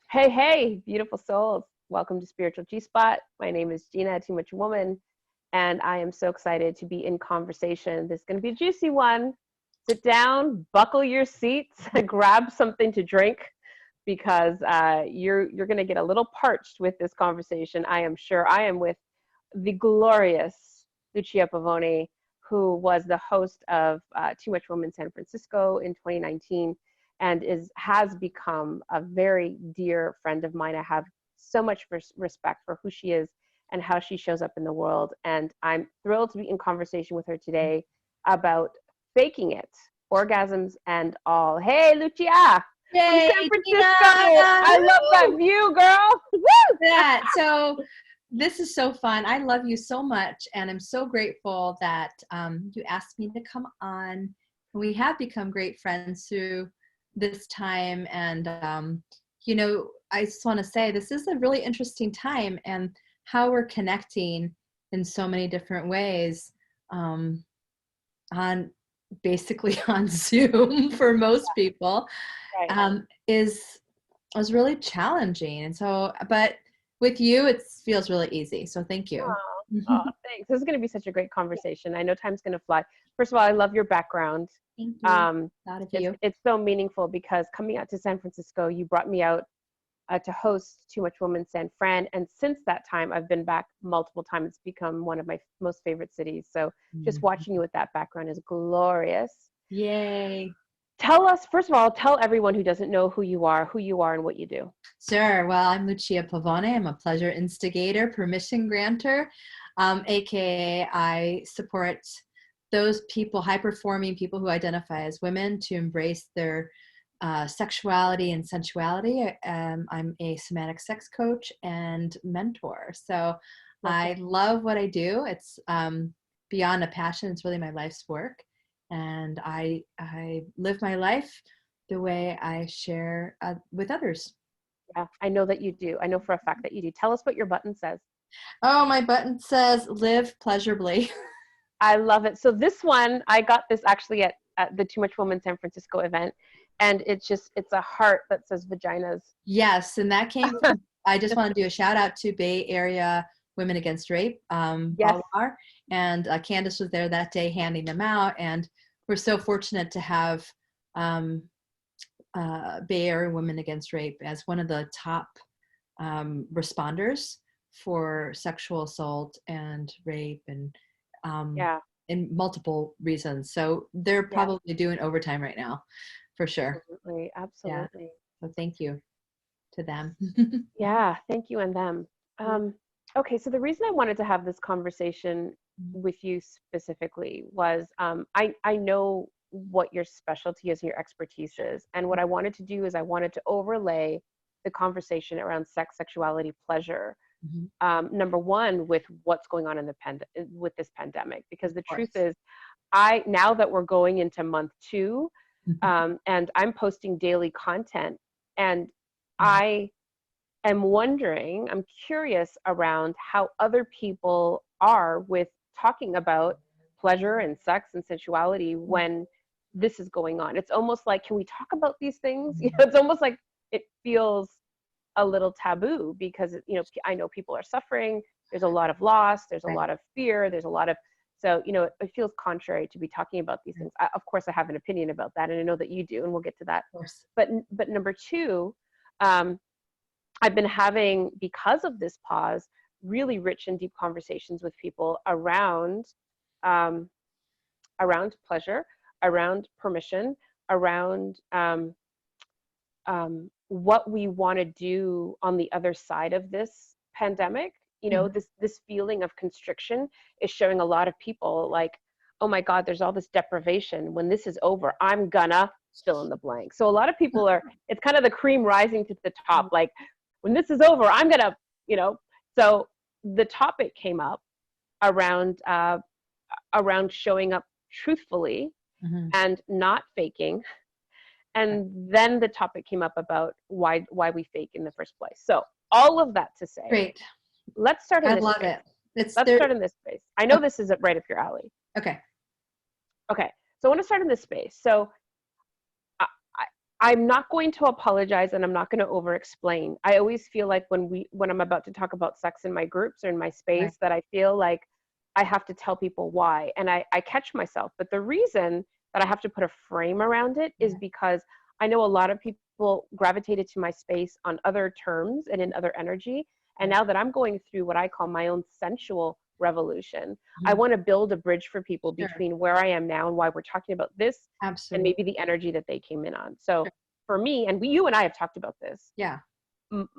Hey, hey, beautiful souls. Welcome to Spiritual G Spot. My name is Gina, Too Much Woman, and I am so excited to be in conversation. This is going to be a juicy one. Sit down, buckle your seats, grab something to drink because you're going to get a little parched with this conversation. I am sure. I am with the glorious Lucia Pavone, who was the host of Too Much Woman San Francisco in 2019 and has become a very dear friend of mine. I have so much respect for who she is and how she shows up in the world. And I'm thrilled to be in conversation with her today about faking it, orgasms and all. Hey, Lucia from Yay, San Francisco. Tina! I love that view, girl. Woo! That. So this is so fun. I love you so much, and I'm so grateful that you asked me to come on. We have become great friends through this time, and I just want to say this is a really interesting time, and how we're connecting in so many different ways on basically on Zoom for most people. Right. Was really challenging. And so, but with you, it feels really easy. So thank you. Oh, thanks. This is going to be such a great conversation. I know time's going to fly. First of all, I love your background. Thank you. Proud of you. It's so meaningful because coming out to San Francisco, you brought me out to host Too Much Woman San Fran. And since that time, I've been back multiple times. It's become one of my most favorite cities. So just watching you with that background is glorious. Yay. Tell us, first of all, tell everyone who doesn't know who you are and what you do. Sure. Well, I'm Lucia Pavone. I'm a pleasure instigator, permission granter, aka I support those people, high-performing people who identify as women, to embrace their sexuality and sensuality. I'm a somatic sex coach and mentor. So I love what I do. It's beyond a passion. It's really my life's work. And I live my life the way I share with others. Yeah, I know that you do. I know for a fact that you do. Tell us what your button says. Oh, my button says live pleasurably. I love it. So this one, I got this actually at the Too Much Woman San Francisco event. And it's a heart that says vaginas. Yes, and that came from, I just want to do a shout out to Bay Area Women Against Rape, Yes. BAWAR, and Candace was there that day handing them out, and we're so fortunate to have Bay Area Women Against Rape as one of the top responders for sexual assault and rape and in multiple reasons. So they're probably doing overtime right now, for sure. Absolutely. Yeah. So thank you to them. Yeah, thank you and them. Okay, so the reason I wanted to have this conversation with you specifically was I know what your specialty is and your expertise is. And what I wanted to do is I wanted to overlay the conversation around sex, sexuality, pleasure. Number one, with what's going on in with this pandemic, because the truth is, now that we're going into month 2, and I'm posting daily content, and I am wondering, I'm curious around how other people are with talking about pleasure and sex and sensuality when this is going on. It's almost like, can we talk about these things? It's almost like it feels a little taboo because, I know people are suffering. There's a lot of loss. There's a lot of fear. There's a lot of, so, it feels contrary to be talking about these things. Of course, I have an opinion about that, and I know that you do, and we'll get to that. But number two, I've been having, because of this pause, really rich and deep conversations with people around pleasure, around permission, around what we want to do on the other side of this pandemic. This feeling of constriction is showing a lot of people like, oh my God, there's all this deprivation. When this is over, I'm gonna fill in the blank. So a lot of people it's kind of the cream rising to the top. Like, when this is over, I'm gonna, so the topic came up around showing up truthfully and not faking. And then the topic came up about why we fake in the first place. So all of that to say, great. Let's start in this I love space. it. Let's start in this space. I know this is right up your alley. Okay. So I want to start in this space. So I'm not going to apologize and I'm not going to over explain. I always feel like when I'm about to talk about sex in my groups or in my Right. space, that I feel like I have to tell people why. And I catch myself. But the reason that I have to put a frame around it is Right. because I know a lot of people gravitated to my space on other terms and in other energy. And Right. now that I'm going through what I call my own sensual revolution, I Mhm. want to build a bridge for people Sure. between where I am now and why we're talking about this and Absolutely. maybe the energy that they came in on. So Sure. for me, and you and I have talked about this, Yeah. m-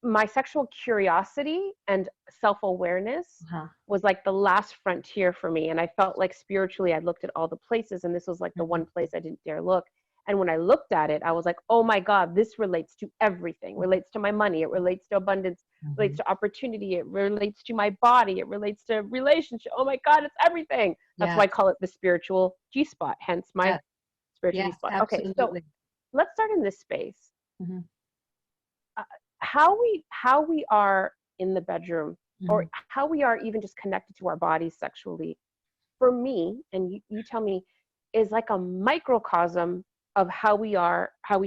my sexual curiosity and self-awareness Uh-huh. was like the last frontier for me. And I felt like spiritually, I looked at all the places and this was like the Mhm. one place I didn't dare look. And when I looked at it, I was like, oh my God, this relates to everything. It relates to my money. It relates to abundance, relates Mhm. to opportunity. It relates to my body. It relates to relationship. Oh my God, it's everything. That's why Yes. I call it the spiritual G spot, hence my Yes. spiritual G Yes. spot. Okay, so Absolutely. let's start in this space. Mhm. uh, how we are in the bedroom, or Mhm. how we are even just connected to our bodies sexually, for me, and you tell me, is like a microcosm of how we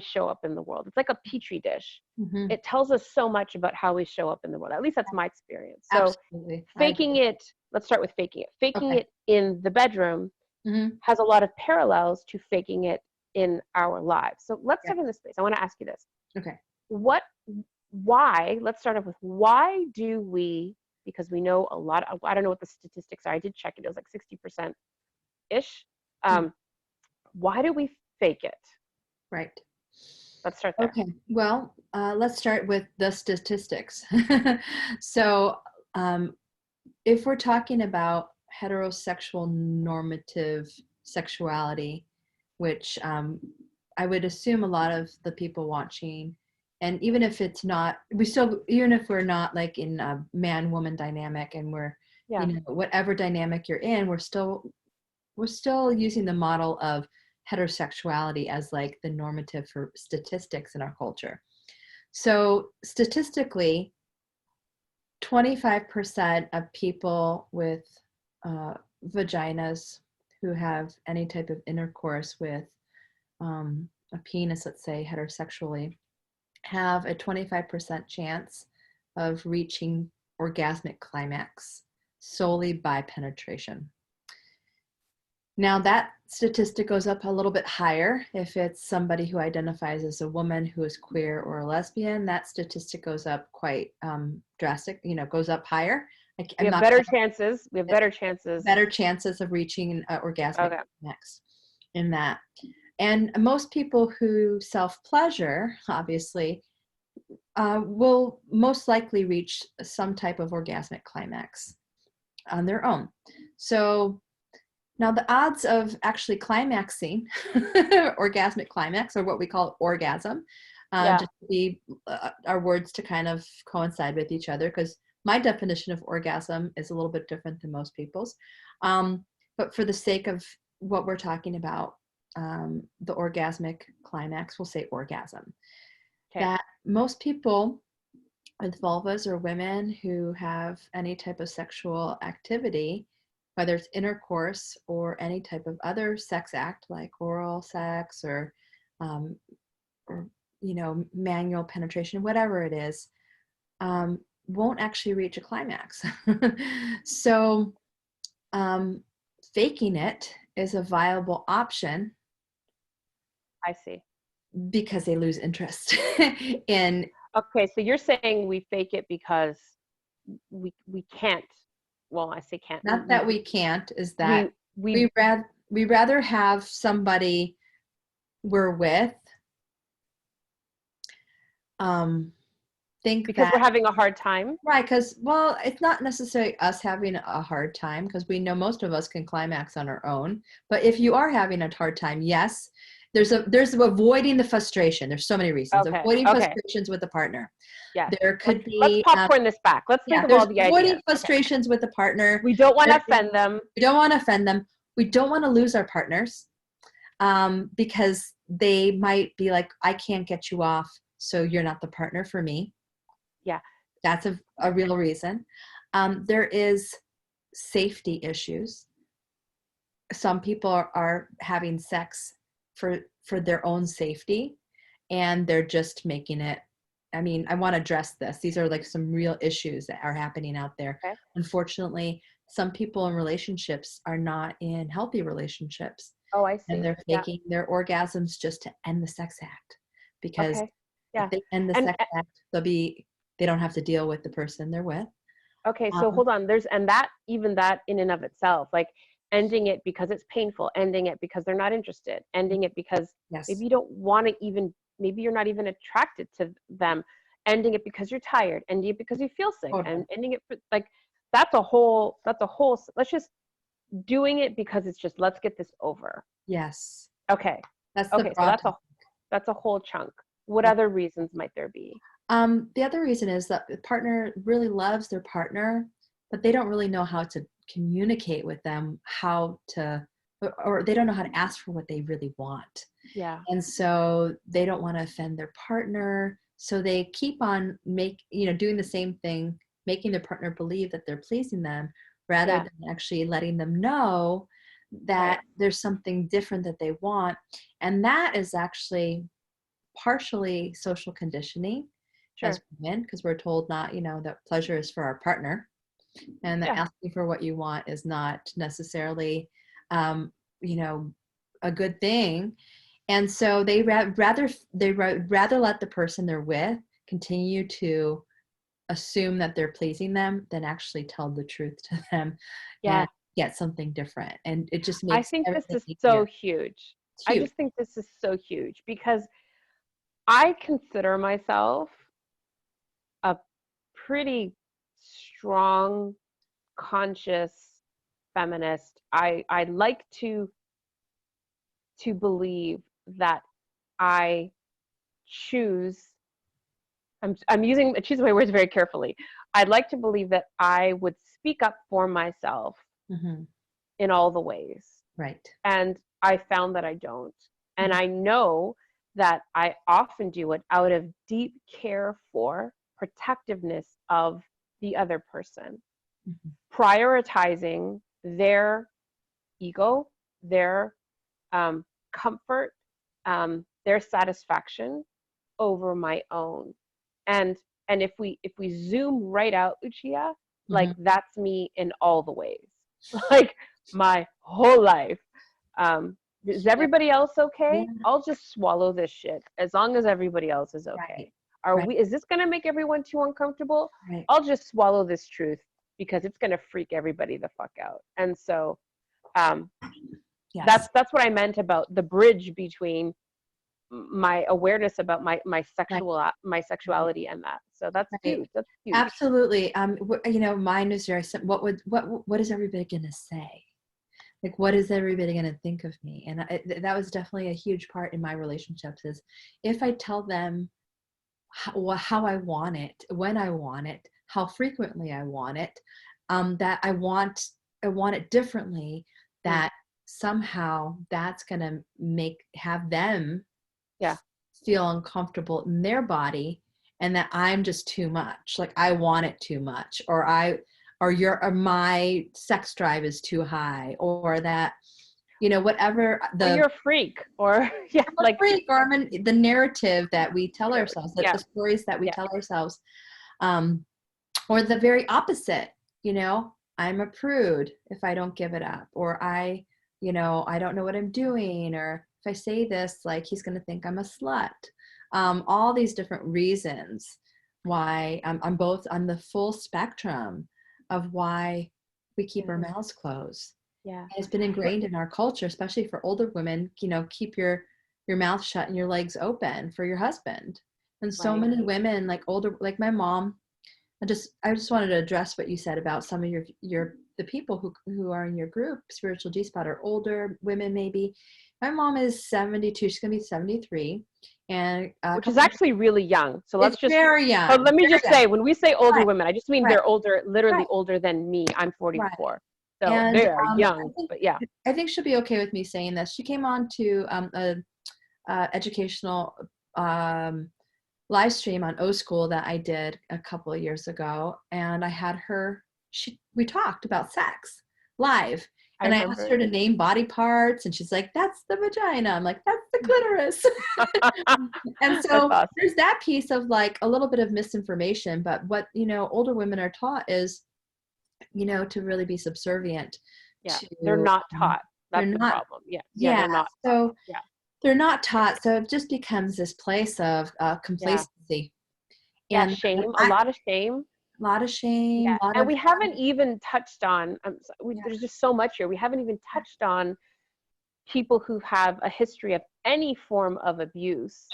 show up in the world. It's like a petri dish. Mhm. It tells us so much about how we show up in the world. At least that's my experience. So Absolutely. I faking agree. it, let's start with faking it. Faking Okay. it in the bedroom Mhm. has a lot of parallels to faking it in our lives. So let's Yeah. start in this space. I want to ask you this. Okay. What why Let's start off with, why do we, because we know a lot of, I don't know what the statistics are, I did check it, it was like 60% ish. Hmm. um, why do we fake it? Right. Let's start there. Okay. Well, let's start with the statistics. So, um, if we're talking about heterosexual normative sexuality, which I would assume a lot of the people watching, and even if it's not, even if we're not like in a man-woman dynamic, and we're, Yeah. whatever dynamic you're in, we're still using the model of heterosexuality as like the normative for statistics in our culture. So statistically, 25% of people with uh, vaginas who have any type of intercourse with a penis, let's say heterosexually, have a 25% chance of reaching orgasmic climax solely by penetration. Now, that statistic goes up a little bit higher if it's somebody who identifies as a woman who is queer or a lesbian. That statistic goes up quite drastic, goes up higher. We I'm have not better chances. We have better chances. better chances of reaching orgasmic Okay. climax in that. And most people who self-pleasure, obviously, will most likely reach some type of orgasmic climax on their own. So now, the odds of actually climaxing, orgasmic climax, or what we call orgasm, Yeah. just to be our words to kind of coincide with each other, because my definition of orgasm is a little bit different than most people's. But for the sake of what we're talking about, the orgasmic climax, we'll say orgasm. Okay. That most people with vulvas, or women who have any type of sexual activity, whether it's intercourse or any type of other sex act like oral sex, um, or manual penetration, whatever it is, won't actually reach a climax. So um, faking it is a viable option I see. because they lose interest in. Okay, so you're saying we fake it because we can't, well, I say can't, Not that we can't, is we that we we rather have somebody we're with think because we're that, having a hard time. right, because, well, it's not necessarily us having a hard time, because we know most of us can climax on our own. But if you are having a hard time, yes, there's avoiding the frustration. There's so many reasons. Okay. Avoiding Okay. frustrations with a partner. Yes. There Let's could let's be popcorn this back. Let's think yeah, of there's all the avoiding ideas. Okay. frustrations with a partner. We don't want to offend them. We don't want to offend them. We don't want to lose our partners, because they might be like, I can't get you off, so you're not the partner for me. Yeah. That's a real reason. There is safety issues. Some people are having sex for for their own safety, and they're just making it. I mean, I want to address this. These are like some real issues that are happening out there. Okay. Unfortunately, some people in relationships are not in healthy relationships, Oh, I and see. they're Yeah. faking their orgasms just to end the sex act. Because Okay. if Yeah. they end the And sex act, they don't have to deal with the person they're with. okay, so Um, hold on. And that, even that in and of itself, like ending it because it's painful, ending it because they're not interested, ending it because maybe yes. you don't want to even, maybe you're not even attracted to them, ending it because you're tired, ending it because you feel sick, Totally. and ending it for, like, let's just doing it because it's just, let's get this over. Yes. Okay. That's the Okay, so broad topic. that's a whole chunk. What Yeah. other reasons might there be? The other reason is that the partner really loves their partner, but they don't really know how to communicate with them, or they don't know how to ask for what they really want. Yeah. And so they don't want to offend their partner. So they keep on doing the same thing, making their partner believe that they're pleasing them rather Yeah. than actually letting them know Right. that there's something different that they want. And that is actually partially social conditioning as Sure. women, because we're told not, that pleasure is for our partner, and that Yeah. asking for what you want is not necessarily, um, you know, a good thing. And so they rather let the person they're with continue to assume that they're pleasing them than actually tell the truth to them and Yeah. get something different. And it just I makes think this everything is so easier. huge. It's I huge. just think this is so huge because I consider myself a pretty strong, conscious feminist. I like to believe that I choose. I'm choosing my words very carefully. I'd like to believe that I would speak up for myself Hmm. in all the ways. Right. And I found that I don't. And Mhm. I know that I often do it out of deep care for protectiveness of the other person, Mhm. prioritizing their ego, their comfort, their satisfaction over my own. And if we zoom right out, Lucia, like Mhm. that's me in all the ways, like my whole life. Is Yeah. everybody else Yeah. okay? I'll just swallow this shit as long as everybody else is Right. okay. Are Right. we? Is this gonna make everyone too uncomfortable? Right. I'll just swallow this truth because it's gonna freak everybody the fuck out. And so um, Yes. that's what I meant about the bridge between my awareness about Right. my Right. sexuality and that. So that's Right. huge. That's huge. Absolutely. Mine is very simple. What is everybody gonna say? Like, what is everybody gonna think of me? And that was definitely a huge part in my relationships. Is if I tell them how I want it, when I want it, how frequently I want it, that I want it differently, Mm, that somehow that's gonna have them yeah. feel uncomfortable in their body, and that I'm just too much. Like, I want it too much, or my sex drive is too high, or that, whatever Or you're a freak, or yeah, I'm a like freak, or the narrative that we tell whatever. ourselves, that Yeah. the stories that we Yeah. tell ourselves, um, or the very opposite. I'm a prude if I don't give it up, or I don't know what I'm doing, or if I say this, like, he's going to think I'm a slut. All these different reasons why I'm the full spectrum of why we keep our Hmm. mouths closed. Yeah. And it's been But ingrained in our culture, especially for older women, keep your mouth shut and your legs open for your husband. And so right. many women, like older, like my mom, I just wanted to address what you said about some of the people who are in your group, Spiritual G Spot, are older women maybe. My mom is 72. She's gonna be 73, and a Which is couple. actually really young. So It's let's just. very But young, let me very just young. say, when we say older Right, women, I just mean right, they're older, right, literally older than me. I'm right. 44, so And they are I young. think But yeah. I think she'll be okay with me saying this. She came on to a educational um, live stream on O School that I did a couple of years ago, and I had her. We talked about sex live, I And I asked remember. her to name body parts, and she's like, "That's the vagina." I'm like, "That's the clitoris." And That's so awesome. there's that piece of like a little bit of misinformation, but what, older women are taught is, to really be subservient Yeah, they're to, not taught. they're That's the not, problem. Yeah, yeah, yeah. they're not taught. So Yeah, they're not taught. So it just becomes this place of yeah, complacency yeah. and Shame, a I, lot of shame. a lot of shame, Yeah, a lot and of, we haven't even touched on. yeah, There's just so much here. We haven't even touched on people who have a history of any form of abuse,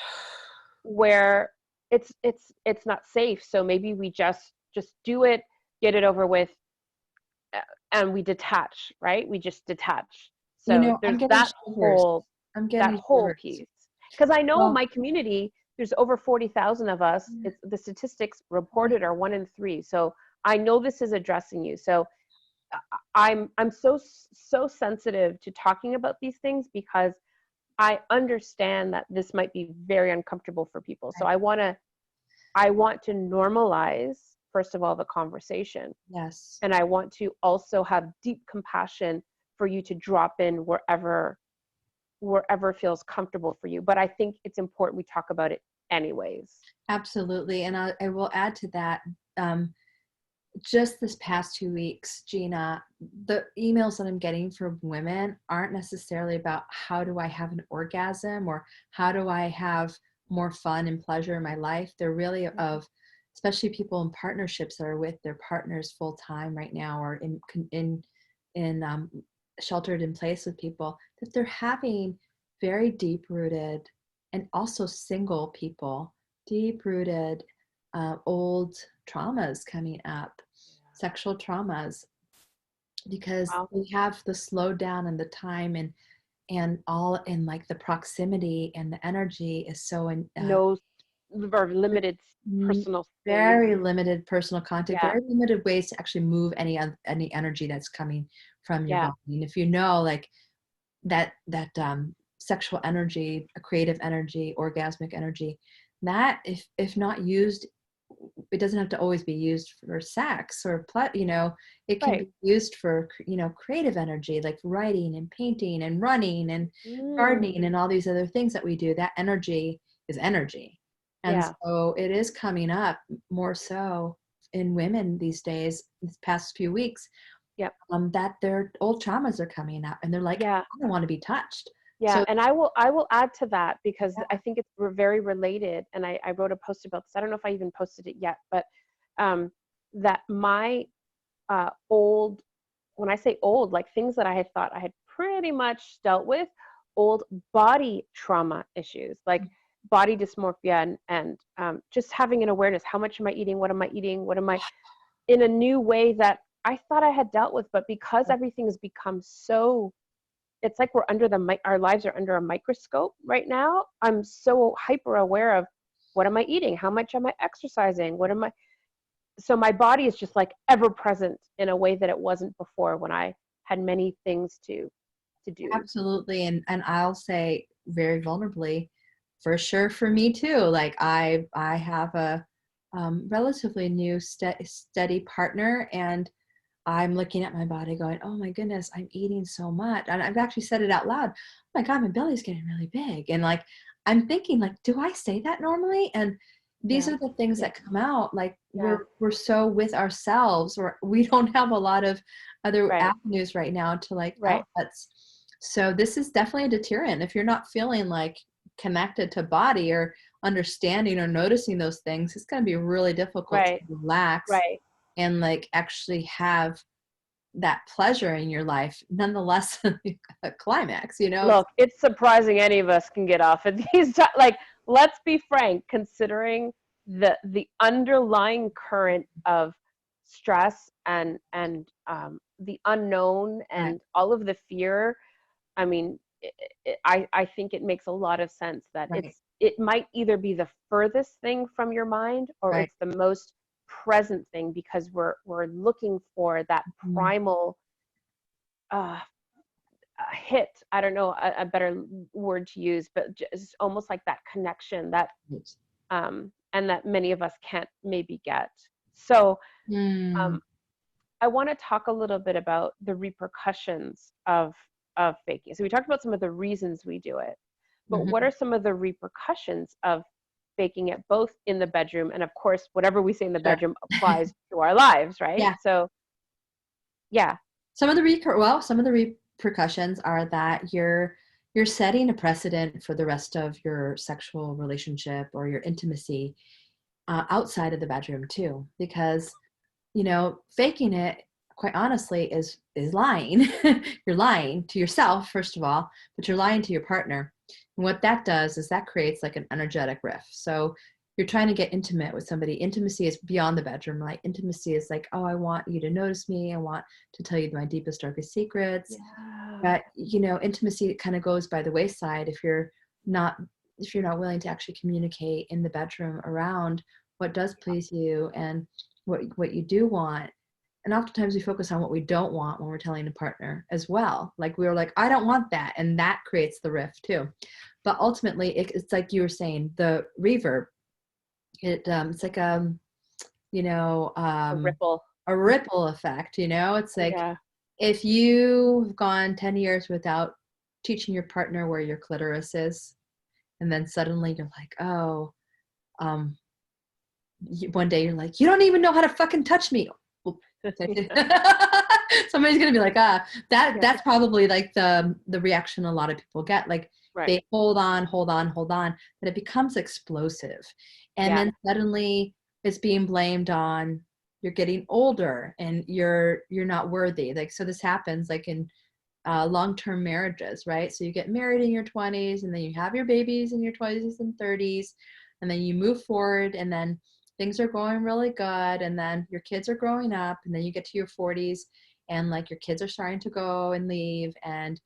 where it's not safe. So maybe we just do it, get it over with, uh, and we detach. Right? We just detach. So I'm there's getting that shivers. whole I'm that getting whole shivers. piece. Because I know Well, my community, there's over 40,000 of us. yeah, It's the statistics reported are 1 in 3. So I know this is addressing you. So I'm so sensitive to talking about these things because I understand that this might be very uncomfortable for people. So right. I want to normalize, first of all, the conversation, Yes. and I want to also have deep compassion for you to drop in wherever feels comfortable for you. But I think it's important we talk about it anyways. Absolutely. And I will add to that. Um, just this past 2 weeks, Gina, the emails that I'm getting from women aren't necessarily about how do I have an orgasm or how do I have more fun and pleasure in my life. They're really of, especially people in partnerships that are with their partners full time right now, or in sheltered in place with people, that they're having very deep rooted, and also single people, deep rooted old traumas coming up, sexual traumas, because Wow. we have the slowdown and the time and all, and like the proximity and the energy is so No, or limited personal space. very limited personal contact, Yeah, very limited ways to actually move any energy that's coming from your yeah, body. And if like that sexual energy, a creative energy, orgasmic energy, that if not used, it doesn't have to always be used for sex or it can right. be used for creative energy, like writing and painting and running and Mm, gardening and all these other things that we do. That energy is energy. And yeah, so it is coming up more so in women these days, these past few weeks, yep, that their old traumas are coming up and they're like, yeah, I don't want to be touched. yeah. So And I will add to that because yeah, I think it's very related. And I wrote a post about this. I don't know if I even posted it yet, but um, that my old, when I say old, like things that I had thought I had pretty much dealt with, old body trauma issues, like body dysmorphia and just having an awareness. How much am I eating? What am I eating? What am I, in a new way that I thought I had dealt with, but because everything has become so, it's like we're under our lives are under a microscope right now. I'm so hyper aware of what am I eating? How much am I exercising? What am I, so my body is just like ever present in a way that it wasn't before when I had many things to do. absolutely. And I'll say very vulnerably, for sure for me too. Like I have a relatively new steady partner, and I'm looking at my body going, oh my goodness, I'm eating so much. And I've actually said it out loud. Oh my God, my belly's getting really big. And like, I'm thinking like, do I say that normally? And these Yeah, are the things yeah, that come out. Like yeah. we're so with ourselves, or we don't have a lot of other Right, avenues right now to like right, outlets. So this is definitely a deterrent. If you're not feeling like connected to body or understanding or noticing those things, it's going to be really difficult to right, relax right. and like actually have that pleasure in your life, nonetheless, a climax, Look, it's surprising any of us can get off at these times. Like, let's be frank, considering the underlying current of stress and the unknown right, and all of the fear. I mean, I think it makes a lot of sense that right, it might either be the furthest thing from your mind or right. it's the most present thing because we're looking for that Mm, primal uh, hit. I don't know a better word to use, but just almost like that connection that right. and that many of us can't maybe get. So Mm, um, I want to talk a little bit about the repercussions of faking. So we talked about some of the reasons we do it, but what Mhm. are some of the repercussions of faking it, both in the bedroom, and of course whatever we say in the Sure. bedroom applies to our lives, right? Yeah. So yeah. Some of the repercussions are that you're setting a precedent for the rest of your sexual relationship or your intimacy outside of the bedroom too, because faking it, quite honestly, is lying. You're lying to yourself, first of all, but you're lying to your partner. And what that does is that creates like an energetic rift. So you're trying to get intimate with somebody. Intimacy is beyond the bedroom, right? Intimacy is like, oh, I want you to notice me. I want to tell you my deepest, darkest secrets. Yeah. But intimacy kind of goes by the wayside not if you're not willing to actually communicate in the bedroom around what does please you and what you do want. And oftentimes we focus on what we don't want when we're telling a partner as well. Like we were like, I don't want that. And that creates the rift too. But ultimately it's like you were saying, the reverb, it's like, A ripple. a ripple effect, it's like, Yeah. if you've gone 10 years without teaching your partner where your clitoris is, and then suddenly you're like, oh, um, one day you're like, you don't even know how to fucking touch me. Well, somebody's gonna be like, Yeah. that's probably like the reaction a lot of people get. Like Right. they hold on, but it becomes explosive, and Yeah. then suddenly it's being blamed on you're getting older and you're not worthy. Like, so this happens like in long-term marriages, right? So you get married in your 20s and then you have your babies in your 20s and 30s, and then you move forward, and then things are going really good, and then your kids are growing up, and then you get to your 40s and like your kids are starting to go and leave, and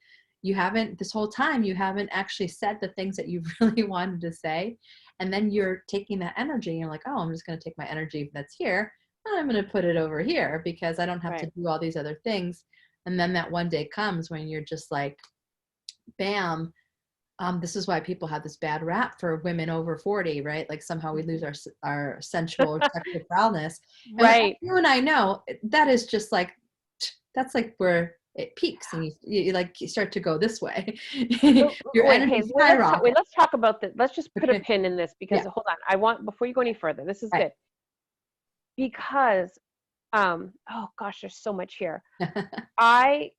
this whole time you haven't actually said the things that you really wanted to say. And then you're taking that energy and you're like, oh, I'm just going to take my energy that's here and I'm going to put it over here because I don't have Right. to do all these other things. And then that one day comes when you're just like, bam. This is why people have this bad rap for women over 40, right? Like somehow we lose our sensual or sexual prowess. And Right. you and I know that is just like, that's like where it peaks, and you like you start to go this way. Your Wait, energy hey, skyrockets. let's talk about this. Let's just put a Okay. pin in this because Yeah. hold on. I want, before you go any further, this is Right. good. Because oh gosh, there's so much here. I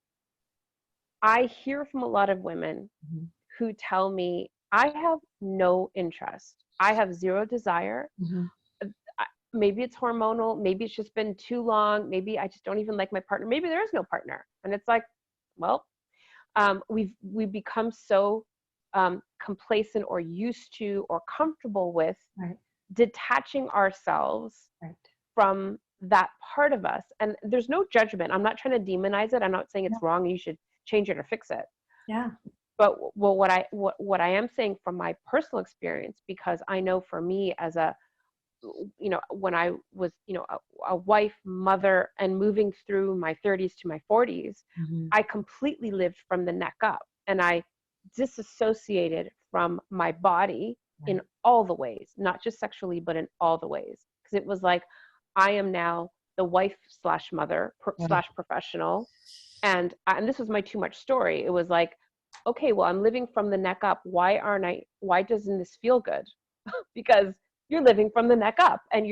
I hear from a lot of women Mhm. who tell me, I have no interest. I have zero desire. Mhm. Maybe it's hormonal, maybe it's just been too long, maybe I just don't even like my partner, maybe there is no partner. And it's like, well, we've become so complacent or used to or comfortable with Right. detaching ourselves Right. from that part of us. And there's no judgment. I'm not trying to demonize it. I'm not saying Yeah. it's wrong and you should change it or fix it. Yeah. But well, what I am saying from my personal experience, because I know for me as a, when I was, a wife, mother, and moving through my 30s to my 40s, Mhm. I completely lived from the neck up, and I disassociated from my body in Right. all the ways, not just sexually, but in all the ways. Because it was like, I am now the wife slash mother Right. slash professional. And this was my too much story. It was like, okay, well, I'm living from the neck up. Why doesn't this feel good? Because you're living from the neck up, and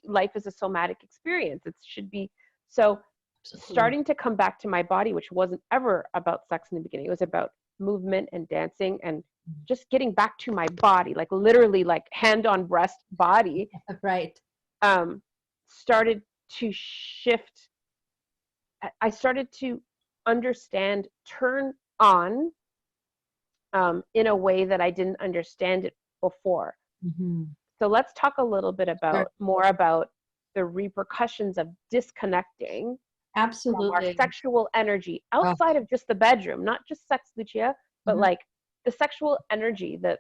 life is a somatic experience. It should be. So Absolutely. starting to come back to my body, which wasn't ever about sex in the beginning. It was about movement and dancing and just getting back to my body, like literally like hand on breast body, Right. um, started to shift. I started to understand, turn on, in a way that I didn't understand it before. Mhm. So let's talk a little bit Sure. more about the repercussions of disconnecting from our Absolutely. sexual energy Oh, outside of just the bedroom, not just sex, Lucia, but mhm. like the sexual energy, the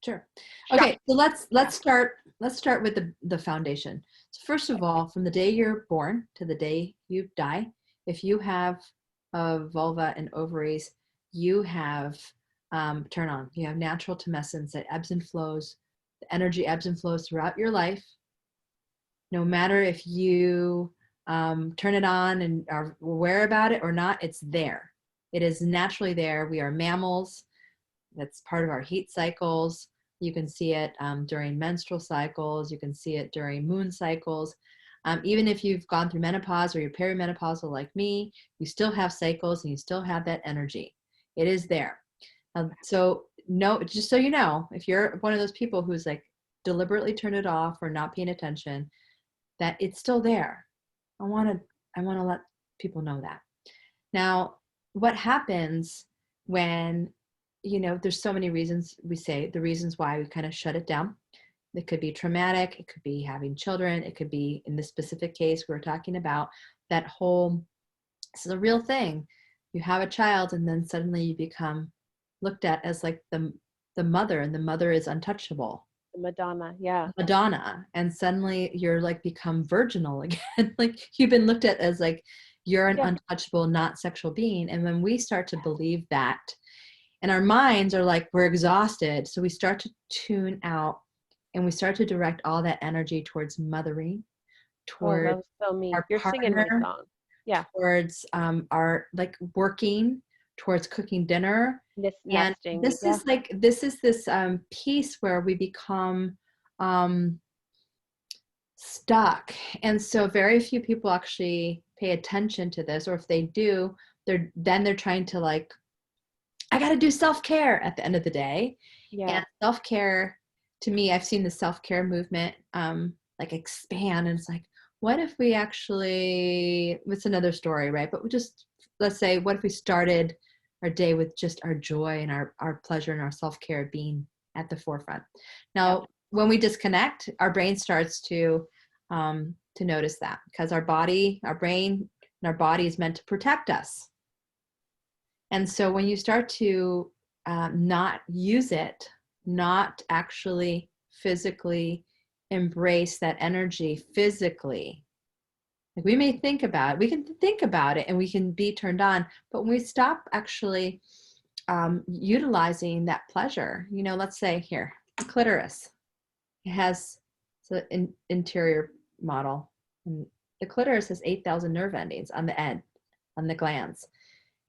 Sure. Okay, so chakras. Yeah. let's start with the foundation. So first of all, from the day you're born to the day you die, if you have a vulva and ovaries, you have turn on. You have natural tumescence that ebbs and flows. The energy ebbs and flows throughout your life. No matter if you turn it on and are aware about it or not, it's there. It is naturally there. We are mammals. That's part of our heat cycles. You can see it during menstrual cycles. You can see it during moon cycles. Even if you've gone through menopause or you're perimenopausal like me, you still have cycles and you still have that energy. It is there. So no, just so you know, if you're one of those people who's like deliberately turned it off or not paying attention, that it's still there. I want to let people know that. Now, what happens when, there's so many reasons we say the reasons why we kind of shut it down. It could be traumatic. It could be having children. It could be, in this specific case we're talking about, that whole, this is a real thing. You have a child and then suddenly you become looked at as like the mother, and the mother is untouchable. The Madonna, yeah. Madonna. And suddenly you're like become virginal again. Like you've been looked at as like you're an untouchable, not sexual being. And when we start to believe that, and our minds are like, we're exhausted. So we start to tune out and we start to direct all that energy towards mothering, towards that was so me. our You're partner, singing my song. Yeah. towards our like working, towards cooking dinner. And this is like, this is this piece where we become stuck. And so very few people actually pay attention to this, or if they do, they're trying to like, I got to do self-care at the end of the day. Yeah. And self-care, to me, I've seen the self-care movement like expand, and it's like, what if we actually, it's another story, right? But we just, let's say, what if we started our day with just our joy and our pleasure and our self-care being at the forefront? Now, when we disconnect, our brain starts to notice that, because our brain and our body is meant to protect us. And so when you start to not use it, not actually physically embrace that energy physically, like we may think about it, we can think about it and we can be turned on, but when we stop actually utilizing that pleasure, let's say here, the clitoris, it has an interior model, and the clitoris has 8,000 nerve endings on the end, on the glands.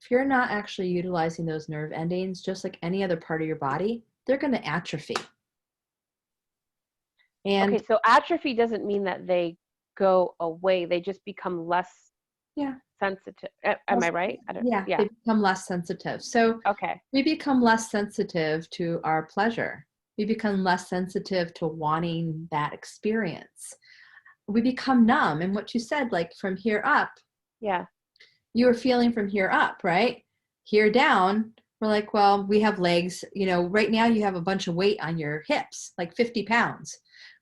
If you're not actually utilizing those nerve endings, just like any other part of your body, they're going to atrophy. And okay, so atrophy doesn't mean that they go away. They just become less sensitive. Am I right? Yeah, they become less sensitive. So we become less sensitive to our pleasure. We become less sensitive to wanting that experience. We become numb. And what you said, like from here up, you were feeling from here up, right? Here down, we're like, well, we have legs, right now you have a bunch of weight on your hips, like 50 pounds,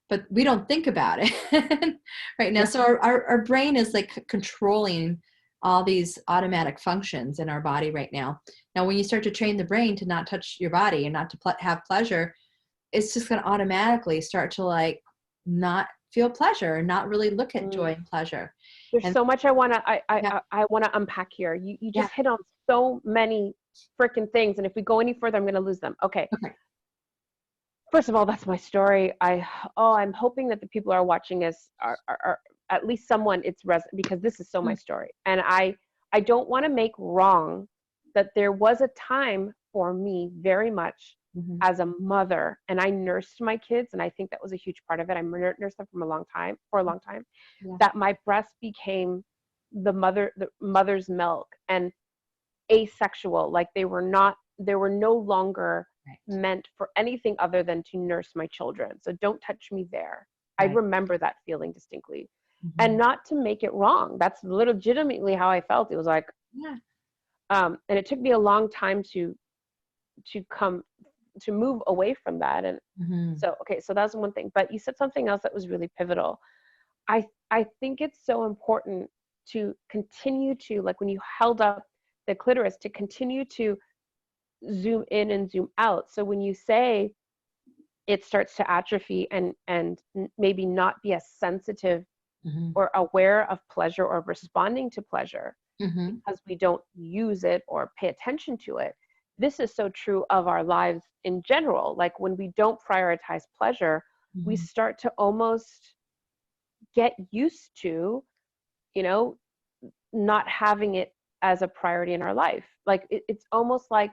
but we don't think about it right now. So our brain is like controlling all these automatic functions in our body right now. Now, when you start to train the brain to not touch your body and not to have pleasure, it's just going to automatically start to like not feel pleasure and not really look at joy and pleasure. There's so much I want to unpack here. You just hit on so many freaking things, and if we go any further, I'm going to lose them. Okay. First of all, that's my story. I'm hoping that the people who are watching this are at least someone because this is so my story, and I don't want to make wrong that there was a time for me very much as a mother, and I nursed my kids, and I think that was a huge part of it. I nursed them for a long time, that my breast became the mother's milk and asexual. Like they were no longer meant for anything other than to nurse my children. So don't touch me there. I remember that feeling distinctly. And not to make it wrong. That's legitimately how I felt. It was like, and it took me a long time to move away from that. And so that's one thing. But you said something else that was really pivotal. I think it's so important to continue to, like when you held up the clitoris, to continue to zoom in and zoom out. So when you say it starts to atrophy and maybe not be as sensitive or aware of pleasure or responding to pleasure because we don't use it or pay attention to it. This is so true of our lives in general. Like when we don't prioritize pleasure, we start to almost get used to you know, not having it as a priority in our life. Like it's almost like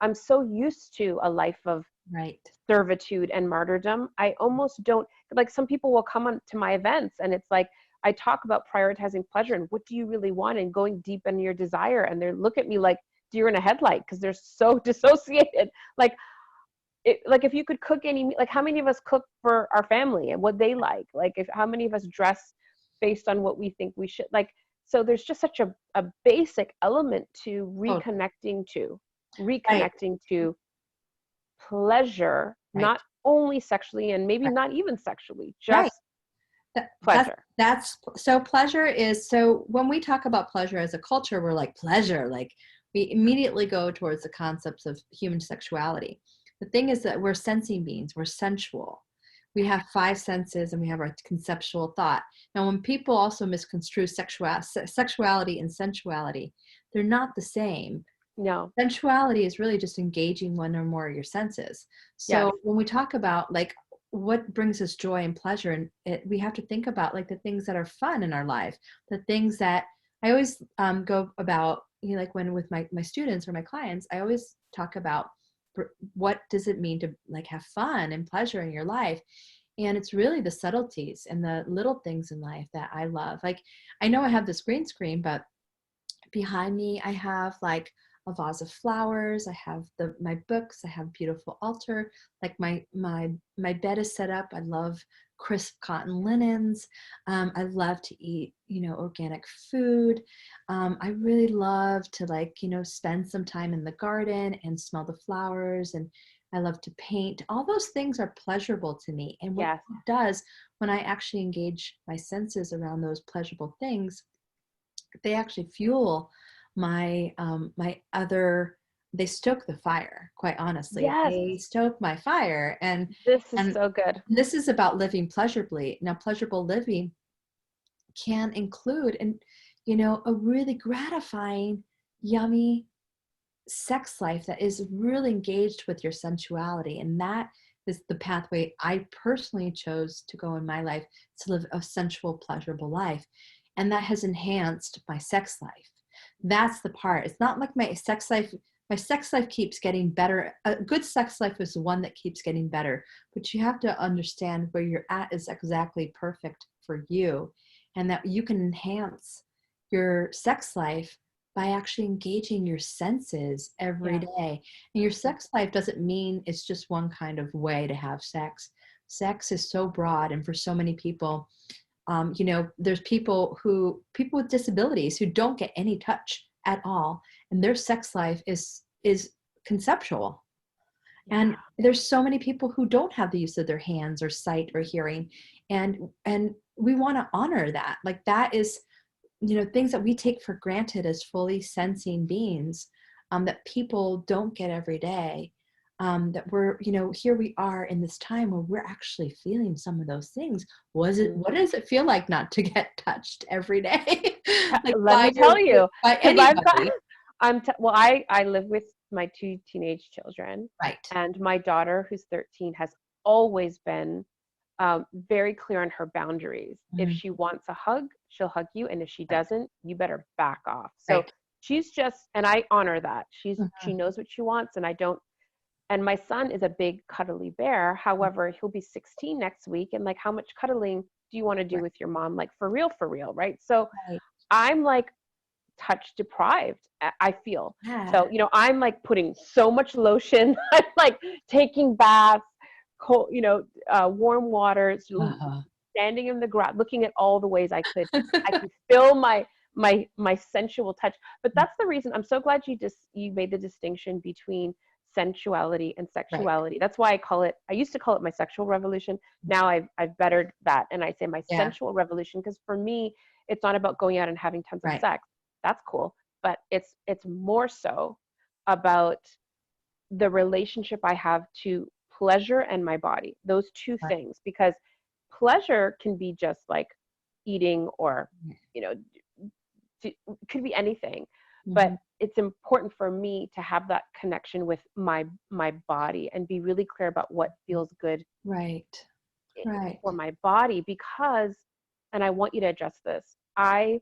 I'm so used to a life of Right. servitude and martyrdom. I almost don't, like, some people will come on to my events and it's like I talk about prioritizing pleasure and what do you really want and going deep in your desire, and they look at me like deer in a headlight because they're so dissociated. Like like if you could cook like how many of us cook for our family and what they like if how many of us dress based on what we think we should like. So there's just such a basic element to Totally. Right. reconnecting to pleasure, Right. not only sexually and maybe Right. not even sexually, Right. just pleasure. That's so pleasure is, so when we talk about pleasure as a culture, we're like pleasure, like we immediately go towards the concepts of human sexuality. The thing is that we're sensing beings, we're sensual. We have five senses and we have our conceptual thought. Now, when people also misconstrue sexuality and sensuality, they're not the same. No. Sensuality is really just engaging one or more of your senses. So Yes. when we talk about like what brings us joy and pleasure, and we have to think about like the things that are fun in our life, the things that I always go about, you know, like when with my students or my clients, I always talk about what does it mean to like have fun and pleasure in your life. And it's really the subtleties and the little things in life that I love. Like, I know I have this green screen, but behind me I have like a vase of flowers, I have my books, I have beautiful altar, like my bed is set up. I love crisp cotton linens. I love to eat, you know, organic food. I really love to, like, you know, spend some time in the garden and smell the flowers, and I love to paint. All those things are pleasurable to me, and what Yes. it does when I actually engage my senses around those pleasurable things, they actually fuel my other, they stoke the fire, quite honestly. Yes. They stoke my fire. This is And so good. this is about living pleasurably. Now, pleasurable living can include, and you know, a really gratifying, yummy sex life that is really engaged with your sensuality. And that is the pathway I personally chose to go in my life, to live a sensual, pleasurable life. And that has enhanced my sex life. That's the part. It's not like my sex life keeps getting better. A good sex life is the one that keeps getting better. But you have to understand where you're at is exactly perfect for you, and that you can enhance your sex life by actually engaging your senses every Yes. day. And your sex life doesn't mean it's just one kind of way to have sex. Sex is so broad, and for so many people, you know, there's people with disabilities who don't get any touch at all, and their sex life is conceptual. And Yeah. there's so many people who don't have the use of their hands or sight or hearing, and we want to honor that. Like, that is, you know, things that we take for granted as fully sensing beings, that people don't get every day. That we're, you know, here we are in this time where we're actually feeling some of those things. What Mhm. does it feel like not to get touched every day? Like Let me tell you, by because I've got, anybody. well, I live with my two teenage children, Right. and my daughter, who's 13, has always been very clear on her boundaries. If Mhm. she wants a hug, she'll hug you, and if she Right. doesn't, you better back off. So Right. she's just, and I honor that. She Mhm. knows what she wants, and I don't. And my son is a big cuddly bear. However, he'll be 16 next week, and like, how much cuddling do you want to do Right. with your mom? Like, for real, right? So Right. I'm like touch deprived, I feel. Yeah. So, you know, I'm like putting so much lotion. I'm like taking baths, cold, you know, warm water, Uh-huh. standing in the grass, looking at all the ways I can feel my sensual touch. But that's the reason I'm so glad you made the distinction between sensuality and Right. sexuality. That's why I used to call it my sexual revolution. Now I've bettered that, and I say my Yeah. sensual revolution, because for me it's not about going out and having tons of Right. sex. That's cool, but it's more so about the relationship I have to pleasure and my body, those two Right. things. Because pleasure can be just like eating, or, you know, it could be anything. But Mhm. it's important for me to have that connection with my body and be really clear about what feels good Right. Right. for my body. Because, and I want you to address this, I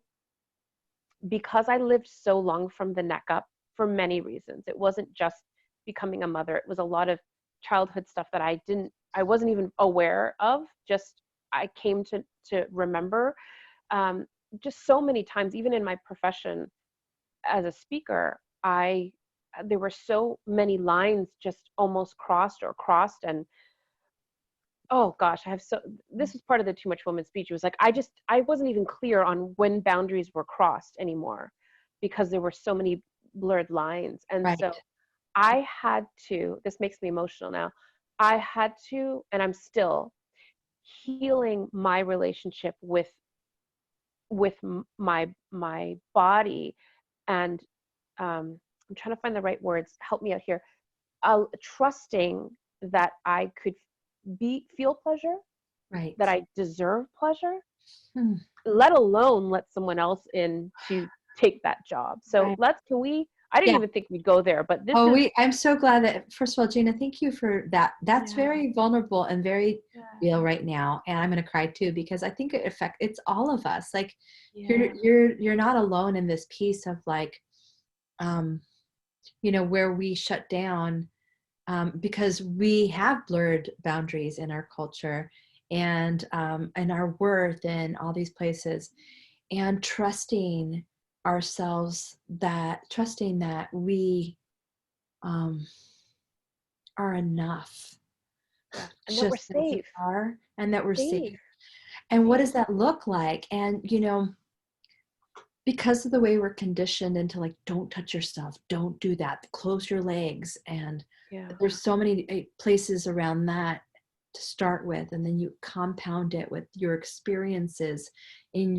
because I lived so long from the neck up for many reasons. It wasn't just becoming a mother. It was a lot of childhood stuff that I wasn't even aware of. Just I came to remember, just so many times, even in my profession as a speaker, there were so many lines just almost crossed, and oh gosh, this is part of the Too Much Woman speech. It was like, I wasn't even clear on when boundaries were crossed anymore because there were so many blurred lines. And Right. so I had to, this makes me emotional now. I had to, and I'm still healing my relationship with my body. And I'm trying to find the right words. Help me out here. Trusting that I could feel pleasure, Right. that I deserve pleasure, Hmm. let alone let someone else in to take that job. So Right. I didn't Yeah. even think we'd go there, but this is. I'm so glad that, first of all, Gina, thank you for that. That's Yeah. very vulnerable and very real right now. And I'm going to cry too, because I think it's all of us. Like, Yeah. you're not alone in this piece of like, where we shut down, because we have blurred boundaries in our culture and our worth and all these places, and trusting ourselves, trusting that we are enough, Yeah. And that we're just as we safe. are, and that we're safe. Safe. And what Safe. does that look like? And because of the way we're conditioned into like, don't touch yourself, don't do that, close your legs, and Yeah. there's so many places around that to start with, and then you compound it with your experiences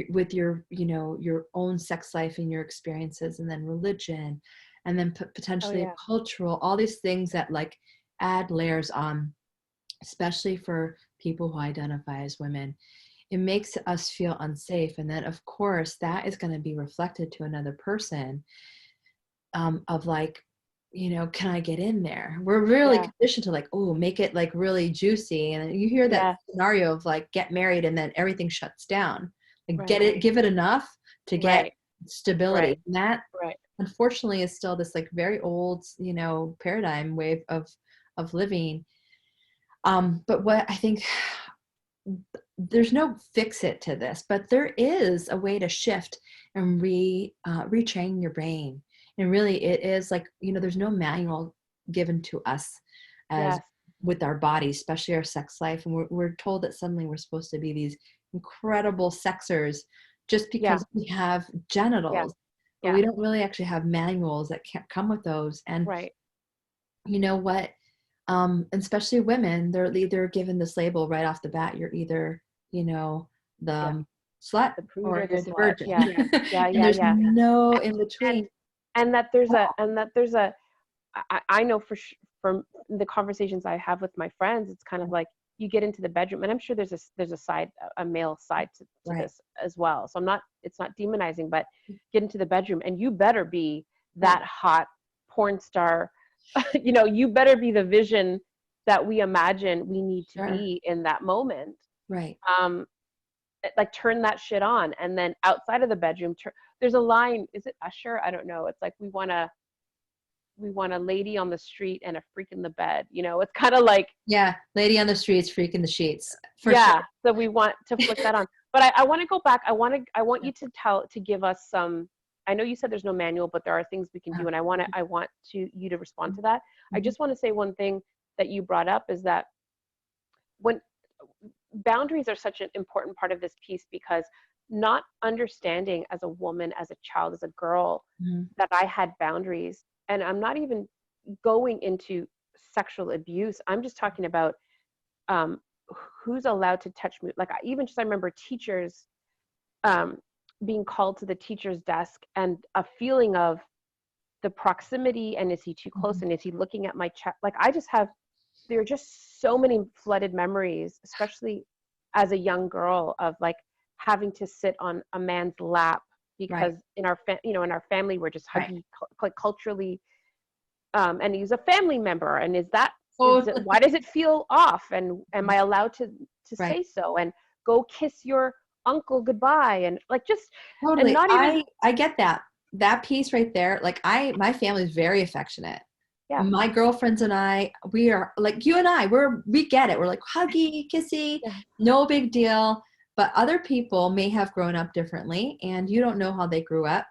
with your your own sex life and your experiences, and then religion, and then potentially Yeah. cultural, all these things that like add layers on, especially for people who identify as women. It makes us feel unsafe, and then of course that is going to be reflected to another person, of like, can I get in there? We're really Yeah. conditioned to like, oh, make it like really juicy. And you hear that Yeah. scenario of like, get married and then everything shuts down. Like, Right. give it enough to get Right. stability. Right. And that Right. unfortunately is still this like very old, paradigm wave of living. But what I think, there's no fix it to this, but there is a way to shift and retrain your brain. And really it is like, there's no manual given to us as Yes. with our bodies, especially our sex life. And we're told that suddenly we're supposed to be these incredible sexers just Yeah. because we have Yeah. genitals, but Yeah. we don't really actually have manuals that can't come with those. And Right. you know what? Especially women, they're given this label right off the bat. You're either, the Yeah. slut The prude or or the you're the slut. virgin. Yeah. Yeah. And Yeah. there's Yeah. no in And between. that there's a I know from the conversations I have with my friends, it's kind of like you get into the bedroom, and I'm sure there's a male side to Right. this as well. So it's not demonizing, but get into the bedroom and you better be that hot porn star. You better be the vision that we imagine we need to Sure. be in that moment. Right. Like turn that shit on, and then outside of the bedroom, there's a line. Is it Usher? I don't know. It's like we want a lady on the street and a freak in the bed. It's kind of like, Yeah. Lady on the streets, freak in the sheets. For yeah. sure. So we want to flick that on. But I want to go back. I want you to give us some. I know you said there's no manual, but there are things we can do, and I want you to respond to that. I just want to say one thing that you brought up is that when boundaries are such an important part of this piece, because not understanding as a woman, as a child, as a girl, that I had boundaries, and I'm not even going into sexual abuse. I'm just talking about who's allowed to touch me. Like I remember teachers being called to the teacher's desk, and a feeling of the proximity, and is he too close, and is he looking at my chest? Like there are just so many flooded memories, especially as a young girl, of like having to sit on a man's lap because in our in our family we're just huggy, like culturally, and he's a family member, and why does it feel off, and am I allowed to say so, and go kiss your uncle goodbye, and like just, and Totally. not even, I get that piece right there. Like my family is very affectionate. yeah, My girlfriends and I, we are like you and I, we get it. We're like huggy, kissy, yeah, no big deal. But other people may have grown up differently and you don't know how they grew up.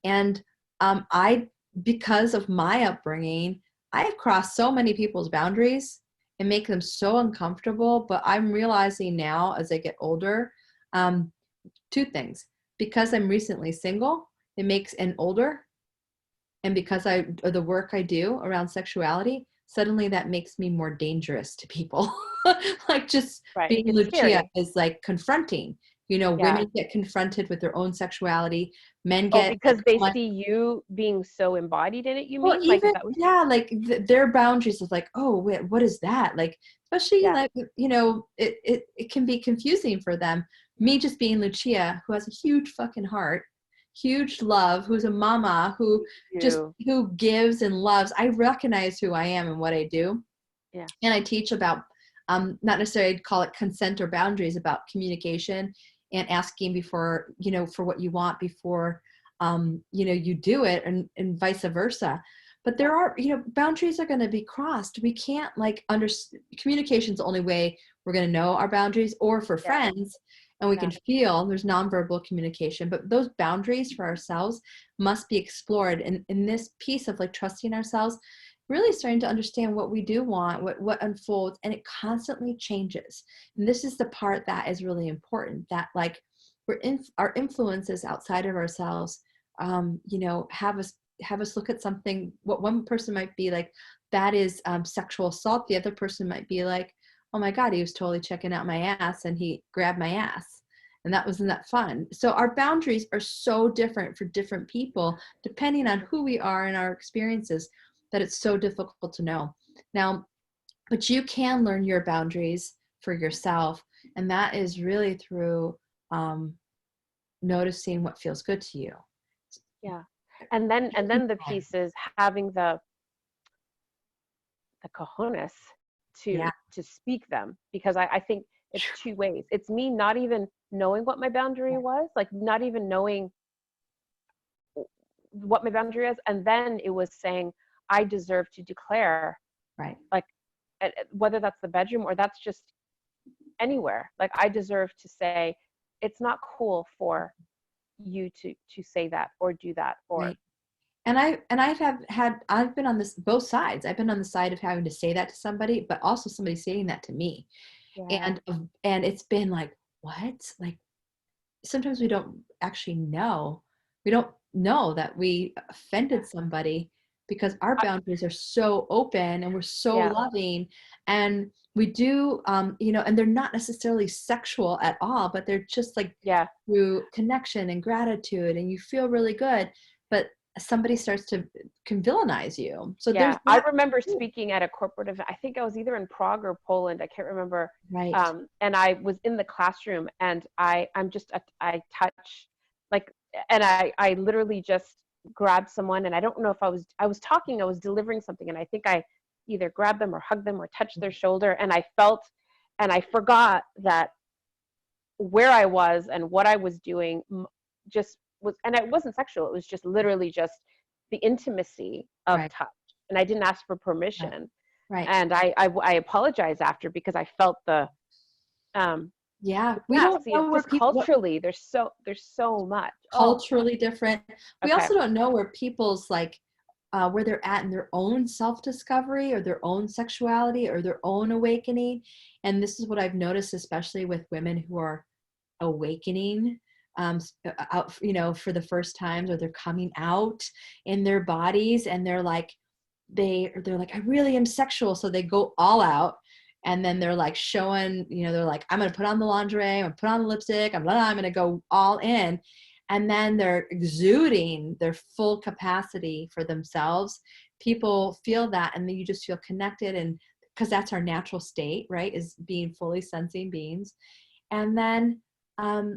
And I, because of my upbringing, I've crossed so many people's boundaries and make them so uncomfortable. But I'm realizing now as I get older, um, two things. Because I'm recently single, it makes and older, and because I the work I do around sexuality, suddenly that makes me more dangerous to people. Like just right. being It's Lucia scary. is like confronting. You know, Yeah. women get confronted with their own sexuality. Men Oh, get like, because they oh my, see you being so embodied in it, you well, mean? Like, is even that what? yeah, like their boundaries is like, oh, wait, what is that? Like, especially Yeah. like you know, it can be confusing for them. Me just being Lucia, who has a huge fucking heart, huge love, who's a mama, who just You. who gives and loves. I recognize who I am and what I do, Yeah. and I teach about not necessarily I'd call it consent or boundaries, about communication and asking before, you know, for what you want before you know, you do it, and vice versa. But Yeah. there are, you know, boundaries are going to be crossed. We can't like communication is the only way we're going to know our boundaries, or for Yeah. friends, and we Yeah. can feel there's nonverbal communication, but those boundaries for ourselves must be explored. And in this piece of like trusting ourselves, really starting to understand what we do want, what unfolds, and it constantly changes. And this is the part that is really important, that like we're in our influences outside of ourselves, you know, have us look at something. What one person might be like, that is sexual assault. The other person might be like, oh my God, he was totally checking out my ass and he grabbed my ass. And that wasn't that fun. So our boundaries are so different for different people, depending on who we are and our experiences, that it's so difficult to know. Now, but you can learn your boundaries for yourself. And that is really through um, noticing what feels good to you. Yeah. And then the piece is having the cojones Yeah, to speak them, because I think it's two ways. It's me not even knowing what my boundary was, like not even knowing what my boundary is, and then it was saying I deserve to declare, right. like whether that's the bedroom or that's just anywhere, like I deserve to say it's not cool for you to say that or do that, or Right. And I've been on this both sides. I've been on the side of having to say that to somebody, but also somebody saying that to me. yeah, And it's been like, what? Like sometimes we don't actually know. We don't know that we yeah, offended somebody because our boundaries are so open and we're so yeah, loving, and we do you know, and they're not necessarily sexual at all, but they're just like yeah. through connection and gratitude, and you feel really good. But somebody starts to can villainize you. So there's Yeah, I that remember too. speaking at a corporate event. I think I was either in Prague or Poland. I can't remember. Right. And I was in the classroom, and I'm just I touch, like, and I literally just grabbed someone, and I don't know if I was talking, I was delivering something, and I think I either grabbed them or hugged them or touched their shoulder, and I felt, and I forgot that where I was and what I was doing just was, and it wasn't sexual. It was just literally just the intimacy of Right. touch. And I didn't ask for Right. permission. Right. And I apologized after, because I felt um, Yeah, but we yeah, don't see, know it's where just people what culturally, there's so much. Oh, culturally different. We okay. also don't know where people's like where they're at in their own self-discovery or their own sexuality or their own awakening. And this is what I've noticed, especially with women who are awakening out, you know, for the first times, or they're coming out in their bodies, and they're like they're like, I really am sexual, so they go all out. And then they're like showing, you know, they're like, I'm gonna put on the lingerie, I'm gonna put on the lipstick, I'm gonna go all in. And then they're exuding their full capacity for themselves. People feel that, and then you just feel connected, and because that's our natural state, right, is being fully sensing beings. And then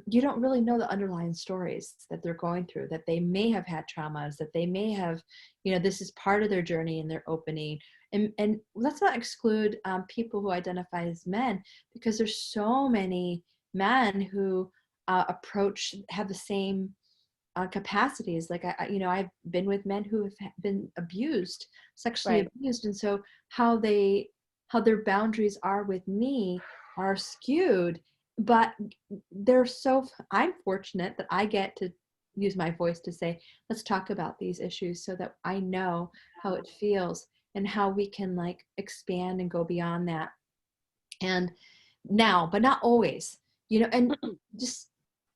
you don't really know the underlying stories that they're going through, that they may have had traumas, that they may have, you know, this is part of their journey and their opening. And let's not exclude people who identify as men, because there's so many men who approach, have the same capacities. Like I've been with men who have been abused, sexually Right. abused, and so how their boundaries are with me are skewed. But I'm fortunate that I get to use my voice to say, let's talk about these issues so that I know how it feels and how we can like expand and go beyond that. And now, but not always, and just,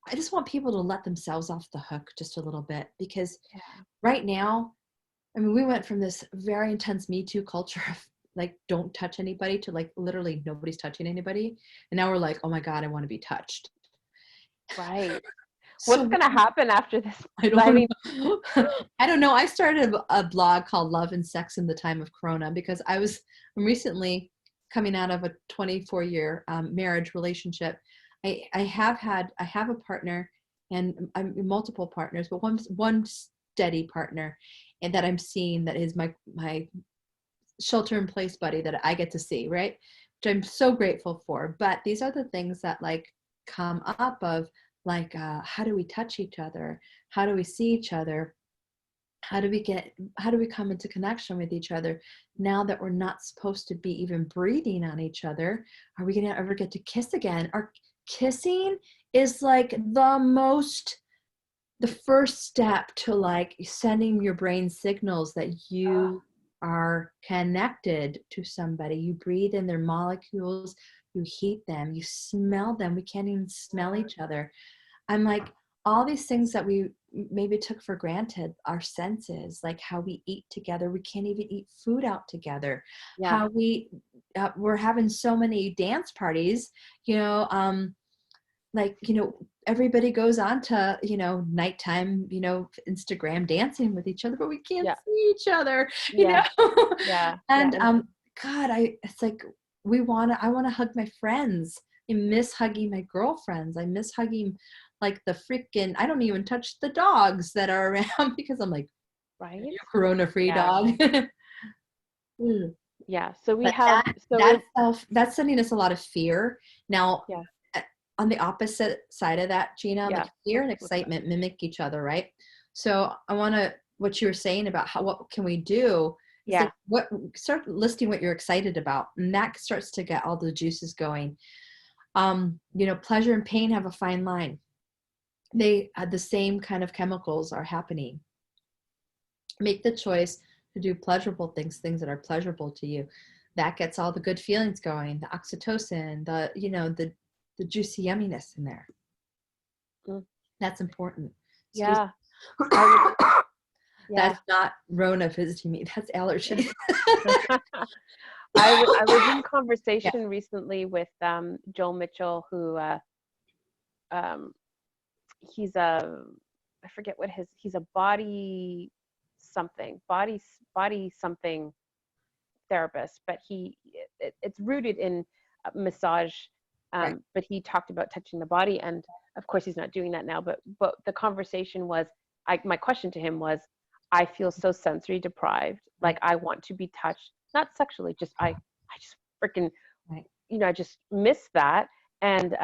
I just want people to let themselves off the hook just a little bit, because Yeah. right now, I mean, we went from this very intense Me Too culture of like, don't touch anybody, to like literally nobody's touching anybody. And now we're like, oh my God, I want to be touched. Right. What's So going to happen after this? I I don't mean, know. I don't know. I started a blog called Love and Sex in the Time of Corona because I'm recently coming out of a 24-year marriage relationship. I have a partner, and I'm multiple partners, but one steady partner, and that I'm seeing, that is my shelter in place buddy that I get to see, right? Which I'm so grateful for. But these are the things that like come up of like, how do we touch each other? How do we see each other? How do we come into connection with each other now that we're not supposed to be even breathing on each other? Are we going to ever get to kiss again? Our kissing is like the first step to like sending your brain signals that you are connected to somebody. You breathe in their molecules, you heat them, you smell them. We can't even smell each other. I'm like, all these things that we maybe took for granted, our senses, like how we eat together. We can't even eat food out together. yeah. How we're having so many dance parties, like, everybody goes on to, nighttime, Instagram dancing with each other, but we can't Yeah. see each other, Yeah. Yeah. Yeah. And God, it's like, I want to hug my friends. I miss hugging my girlfriends. I miss hugging like the freaking, I don't even touch the dogs that are around because I'm like, Right. you're corona free Yeah. dog. Mm. Yeah. So we But have, so in, that's sending us a lot of fear. Now, yeah. on the opposite side of that, Gina, Yeah. like fear and What's that? excitement mimic each other, right? So I want to, what you were saying about what can we do? It's Yeah. like, start listing what you're excited about, and that starts to get all the juices going. Pleasure and pain have a fine line. They the same kind of chemicals are happening. Make the choice to do pleasurable things that are pleasurable to you. That gets all the good feelings going, the oxytocin, the juicy yumminess in there. Mm. That's important. Excuse Yeah. I was, yeah. That's not Rona visiting me. That's allergy. I was in Yeah, conversation recently with Joel Mitchell, who um, he's a, I forget what he's a body something therapist, but it's rooted in massage. right. But he talked about touching the body, and of course he's not doing that now. But the conversation was, my question to him was, I feel so sensory deprived. Like I want to be touched, not sexually, just I just freaking, Right. I just miss that. And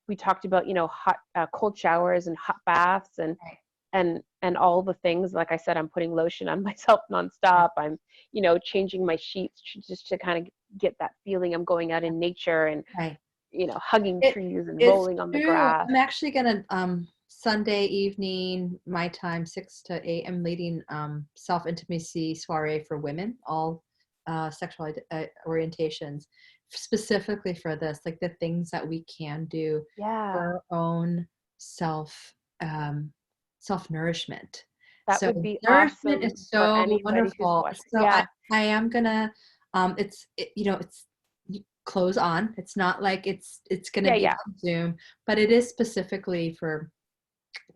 we talked about hot cold showers and hot baths and Right. and all the things. Like I said, I'm putting lotion on myself nonstop. I'm changing my sheets just to kind of get that feeling. I'm going out in nature and Right. hugging It trees and is rolling on the true. grass. I'm actually gonna Sunday evening, my time, 6 to 8. I'm leading self intimacy soiree for women, all sexual orientations, specifically for this, like the things that we can do Yeah, for our own self self nourishment. that So would be nourishment awesome is for so anybody who's wonderful. watching. So Yeah, I am gonna it's clothes on. It's not like it's going to yeah, be yeah, on Zoom, but it is specifically for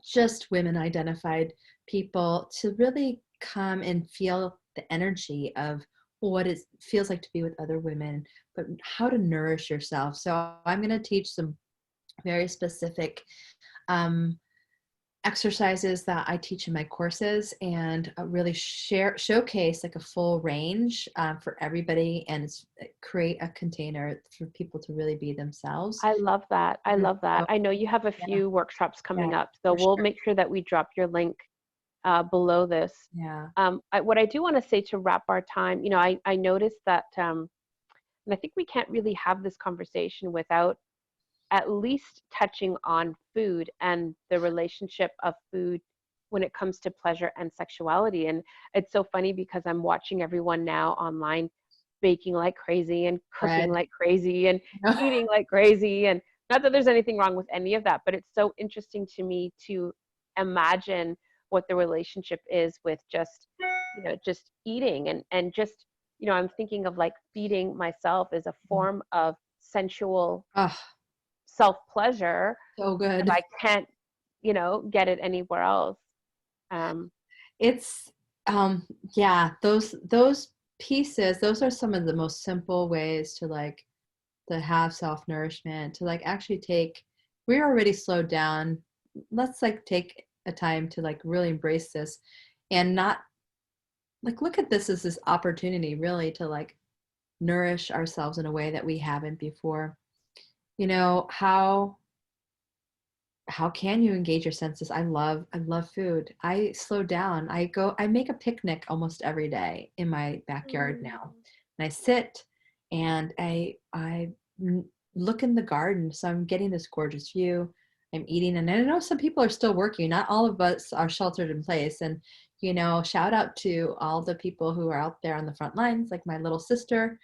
just women identified people to really come and feel the energy of what it feels like to be with other women, but how to nourish yourself. So I'm going to teach some very specific um, exercises that I teach in my courses, and really showcase like a full range for everybody, and create a container for people to really be themselves. I love that. I love that. So, I know you have a yeah, few workshops yeah, coming up, so for we'll sure. make sure that we drop your link below this. Yeah. What I do want to say to wrap our time, I noticed that, and I think we can't really have this conversation without at least touching on food and the relationship of food when it comes to pleasure and sexuality. And it's so funny because I'm watching everyone now online baking like crazy and cooking Bread. like crazy and eating like crazy. And not that there's anything wrong with any of that, but it's so interesting to me to imagine what the relationship is with just eating and just, I'm thinking of like feeding myself as a form of sensual Oh, self-pleasure so if good. I can't, get it anywhere else. Um, It's um yeah, those pieces, those are some of the most simple ways to like to have self-nourishment, to like actually take, we're already slowed down. Let's like take a time to like really embrace this and not like look at this as this opportunity really to like nourish ourselves in a way that we haven't before. You know, how can you engage your senses? I love food. I slow down. I make a picnic almost every day in my backyard now. And I sit and look in the garden. So I'm getting this gorgeous view. I'm eating, and I know some people are still working. Not all of us are sheltered in place. And shout out to all the people who are out there on the front lines, like my little sister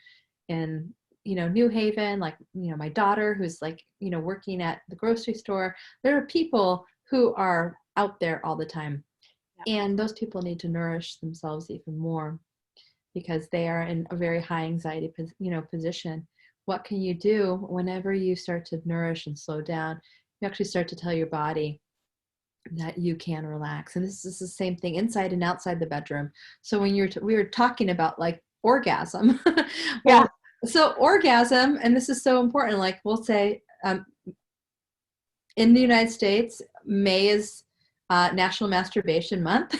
in New Haven, like my daughter who's like working at the grocery store. There are people who are out there all the time, yeah, and those people need to nourish themselves even more because they are in a very high anxiety position. What can you do whenever you start to nourish and slow down? You actually start to tell your body that you can relax. And this is the same thing inside and outside the bedroom. So when we were talking about like orgasm, yeah, well, so orgasm, and this is so important, like we'll say in the United States, May is National Masturbation Month.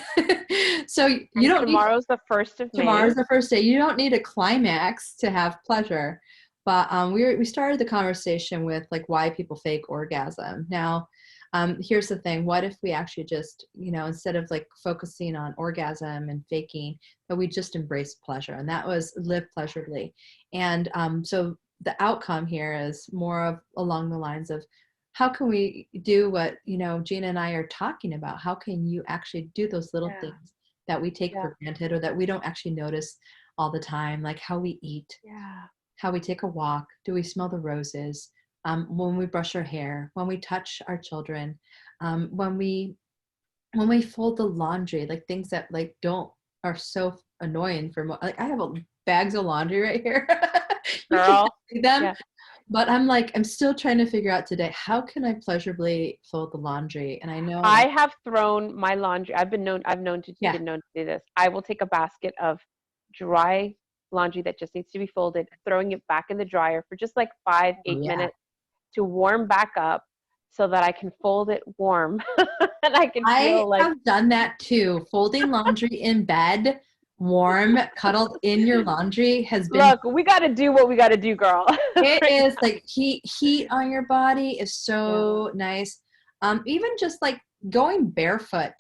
So you and don't need, tomorrow's the 1st of tomorrow's May. the first day. You don't need a climax to have pleasure. But we started the conversation with like why people fake orgasm. Now, here's the thing. What if we actually just, instead of like focusing on orgasm and faking, that we just embrace pleasure? And that was live pleasurably. And so the outcome here is more of along the lines of how can we do what, Gina and I are talking about? How can you actually do those little Yeah, things that we take yeah, for granted or that we don't actually notice all the time, like how we eat, yeah, how we take a walk, do we smell the roses, when we brush our hair, when we touch our children, when we fold the laundry, like things that like don't are so annoying for like I have bags of laundry right here. You can girl. see them, Yeah, but I'm still trying to figure out today how can I pleasurably fold the laundry, and I know I like have thrown my laundry. yeah, Been known to do this. I will take a basket of dry laundry that just needs to be folded, throwing it back in the dryer for just like five, oh eight yeah. minutes to warm back up so that I can fold it warm and I can I feel like, have done that too. Folding laundry in bed, warm, cuddled in your laundry has been, look, we got to do what we got to do, girl. it Right? is like heat on your body is Yeah, so nice. Even just like going barefoot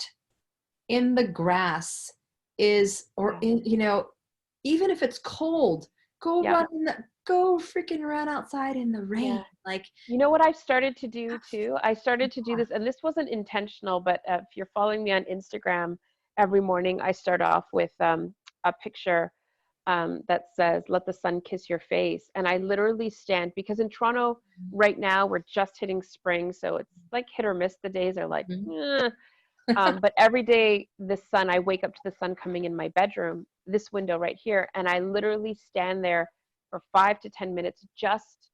in the grass is, or yeah, in, even if it's cold, yeah, go freaking run outside in the rain. yeah. Like, You know what I've started to do too? I started to do this, and this wasn't intentional, but if you're following me on Instagram, every morning I start off with a picture that says, "Let the sun kiss your face." And I literally stand because in Toronto right now we're just hitting spring, so it's like hit or miss. The days are like, mhm. eh. But every day the sun, I wake up to the sun coming in my bedroom, this window right here, and I literally stand there for 5 to 10 minutes just,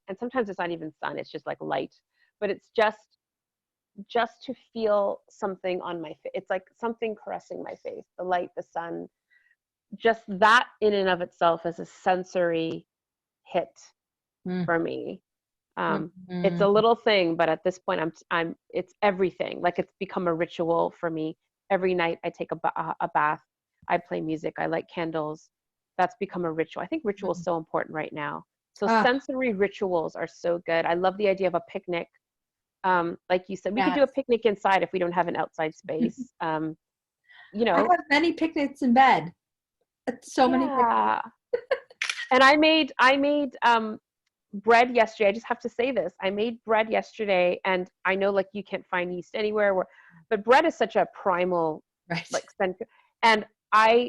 and sometimes it's not even sun, it's just like light, but it's just to feel something on my face. It's like something caressing my face, the light, the sun, just that in and of itself is a sensory hit Mm. for me. It's a Mhm. little thing, but at this point, it's everything. Like it's become a ritual for me. Every night I take a bath. I play music. I light candles. That's become a ritual. I think ritual is so important right now. So Ah, sensory rituals are so good. I love the idea of a picnic. Like you said, we could do a yes. picnic inside if we don't have an outside space. You I know, have many picnics in bed. So many picnics. yeah. And I made bread yesterday. I just have to say this. I made bread yesterday, and I know like you can't find yeast anywhere, but bread is such a primal Right. like scent. And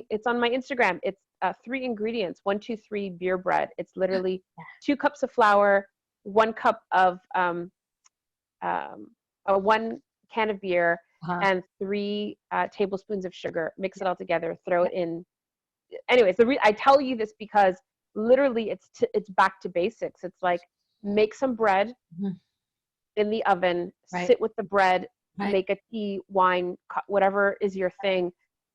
it's on my Instagram. It's 3 ingredients: 1, 2, 3 beer bread. It's literally 2 cups of flour, 1 cup of um, 1 can of beer, Uh-huh. and 3 tablespoons of sugar. Mix it all together. Throw it in. Anyways, I tell you this because literally it's back to basics. It's like make some bread Mhm. in the oven, Right. sit with the bread, Right. make a tea, wine, whatever is your thing,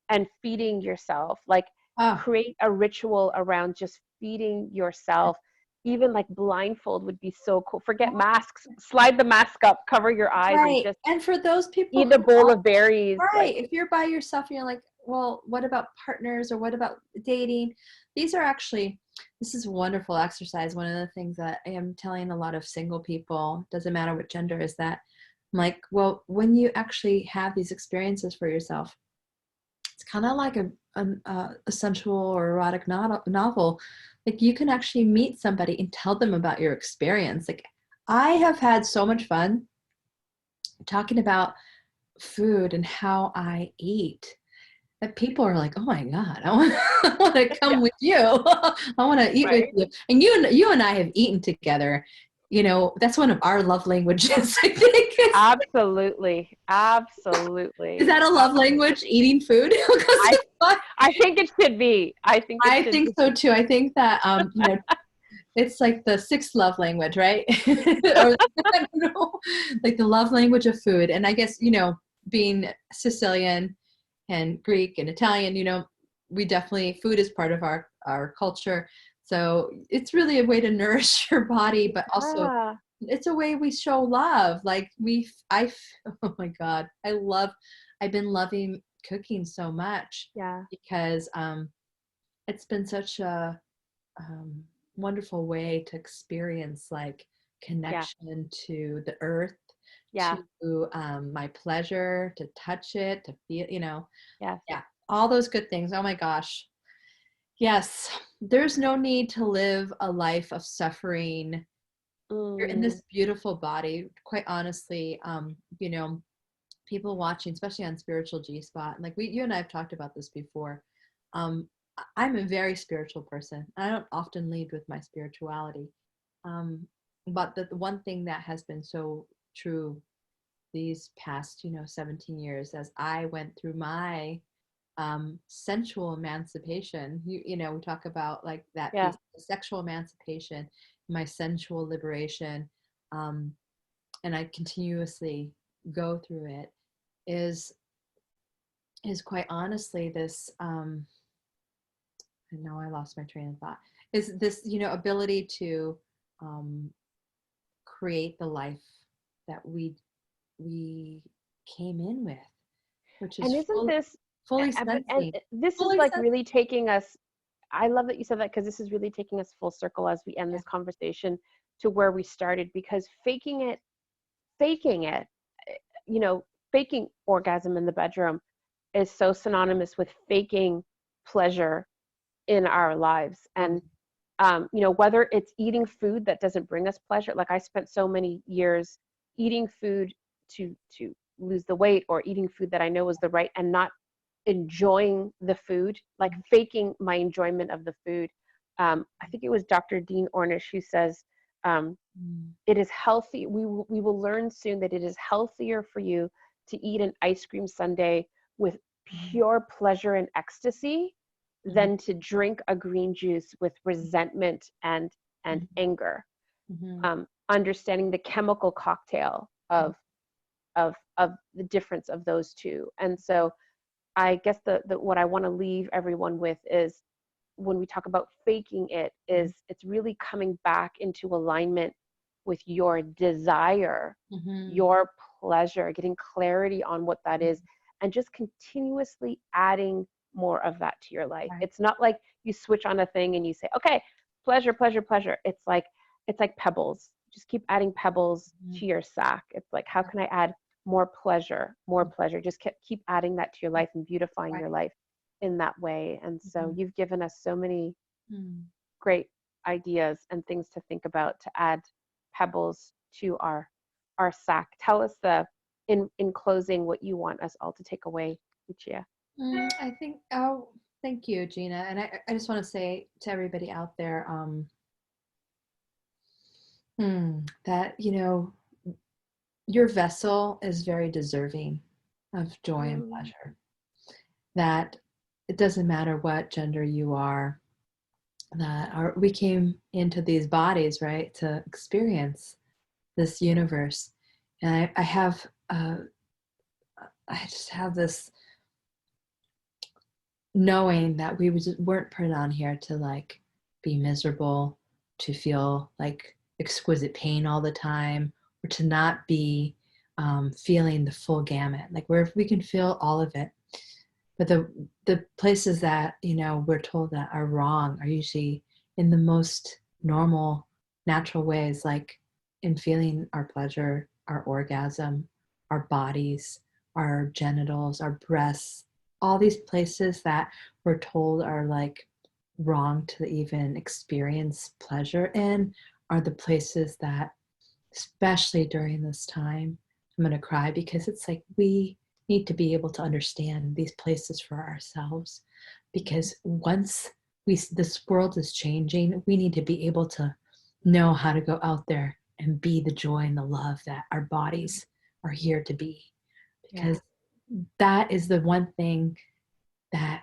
and feeding yourself. Like Oh, create a ritual around just feeding yourself. Even like blindfold would be so cool. Forget masks, slide the mask up, cover your eyes, and right. just And for those people eat a who bowl are of berries. right, Like, if you're by yourself and you're like, well, what about partners or what about dating? These are actually, this is a wonderful exercise. One of the things that I am telling a lot of single people, doesn't matter what gender, is that I'm like, well, when you actually have these experiences for yourself, it's kind of like a sensual or erotic novel. Like you can actually meet somebody and tell them about your experience. Like I have had so much fun talking about food and how I eat that people are like, "Oh my God, I want, I want to yeah, come with you. I want to eat with right. you." And you and I have eaten together. You know, that's one of our love languages. I think Absolutely. is Absolutely. that a love language? Eating food? Because I I think it should be. I think it I should think be. so too. I think that it's like the sixth love language, right? Or I don't know, like the love language of food. And I guess being Sicilian and Greek and Italian, we definitely food is part of our culture. So it's really a way to nourish your body, but also Ah, it's a way we show love. Like oh my God, I've been loving cooking so much yeah, because it's been such a um, wonderful way to experience like yeah, connection to the earth, yeah, to my pleasure, to touch it, to feel, yes. yeah, all those good things. Oh my gosh. Yes, there's no need to live a life of suffering. You're in Mm, this beautiful body. Quite honestly, people watching, especially on Spiritual G Spot, like you and I have talked about this before. I'm a very spiritual person. I don't often lead with my spirituality. Um, but the one thing that has been so true these past, 17 years as I went through my sensual emancipation, we talk about like that yeah. piece, the sexual emancipation, my sensual liberation, um, and I continuously go through it, is is quite honestly this I know I lost my train of thought. Is this, ability to um, create the life that we came in with, which And is isn't this, fully and sensing, this is fully like sensing. really taking us, I love that you said that because this is really taking us full circle as we end Yeah. this conversation to where we started because faking it, you know, faking orgasm in the bedroom is so synonymous with faking pleasure in our lives. And whether it's eating food that doesn't bring us pleasure, like I spent so many years eating food to lose the weight, or eating food that I know was the right, and not enjoying the food, like faking my enjoyment of the food. I think it was Dr. Dean Ornish who says, Mm, it is healthy. We will learn soon that it is healthier for you to eat an ice cream sundae with mhm, pure pleasure and ecstasy mhm, than to drink a green juice with resentment and mhm, anger. mhm, Understanding the chemical cocktail mhm, of the difference of those two. And so I guess the what I want to leave everyone with is, when we talk about faking it, mhm, is it's really coming back into alignment with your desire, Mm-hmm. your pleasure, getting clarity on what that is, and just continuously adding more of that to your life. Right. It's not like you switch on a thing and you say, okay, pleasure, pleasure, pleasure. It's like pebbles. Just keep adding pebbles Mm-hmm. to your sack. It's like, how can I add more pleasure, more pleasure? Just keep adding that to your life and beautifying Right. your life in that way. And so you've given us so many Mm-hmm. great ideas and things to think about to add pebbles to our sack. Tell us in closing what you want us all to take away, Lucia. I think, oh, thank you, Gina. And I just want to say to everybody out there, that, your vessel is very deserving of joy and Mm, pleasure. That it doesn't matter what gender you are, we came into these bodies, right, to experience this universe. And I just have this knowing that we weren't put on here to like be miserable, to feel like exquisite pain all the time, or to not be feeling the full gamut. Like where we can feel all of it, but the places that we're told that are wrong are usually in the most normal, natural ways, like in feeling our pleasure, our orgasm, our bodies, our genitals, our breasts, all these places that we're told are like wrong to even experience pleasure in are the places that, especially during this time, I'm going to cry, because it's like we need to be able to understand these places for ourselves, because once this world is changing, we need to be able to know how to go out there and be the joy and the love that our bodies are here to be, yeah. because that is the one thing that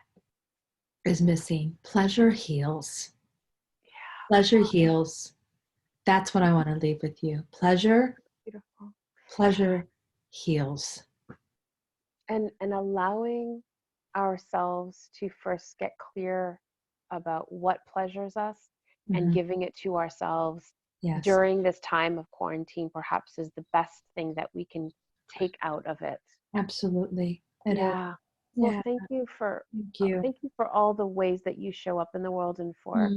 is missing. Pleasure heals. Pleasure heals. That's what I want to leave with you. Beautiful. Pleasure heals. And allowing ourselves to first get clear about what pleasures us and Mhm. giving it to ourselves Yes, during this time of quarantine perhaps is the best thing that we can take out of it. absolutely. It is. Yeah. Well, Yeah, thank you. thank you for all the ways that you show up in the world and for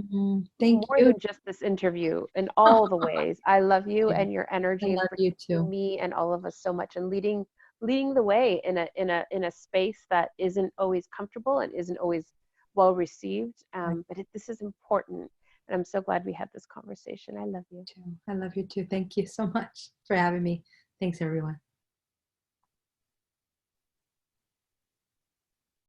Thank more you. than just this interview in all the ways. I love you Yeah, and your I energy and love for you teaching too. me and all of us so much and leading the way in a space that isn't always comfortable and isn't always well received. I But this is important, and I'm so glad we had this conversation. I love you. too. I love you too. Thank you so much for having me. Thanks, everyone.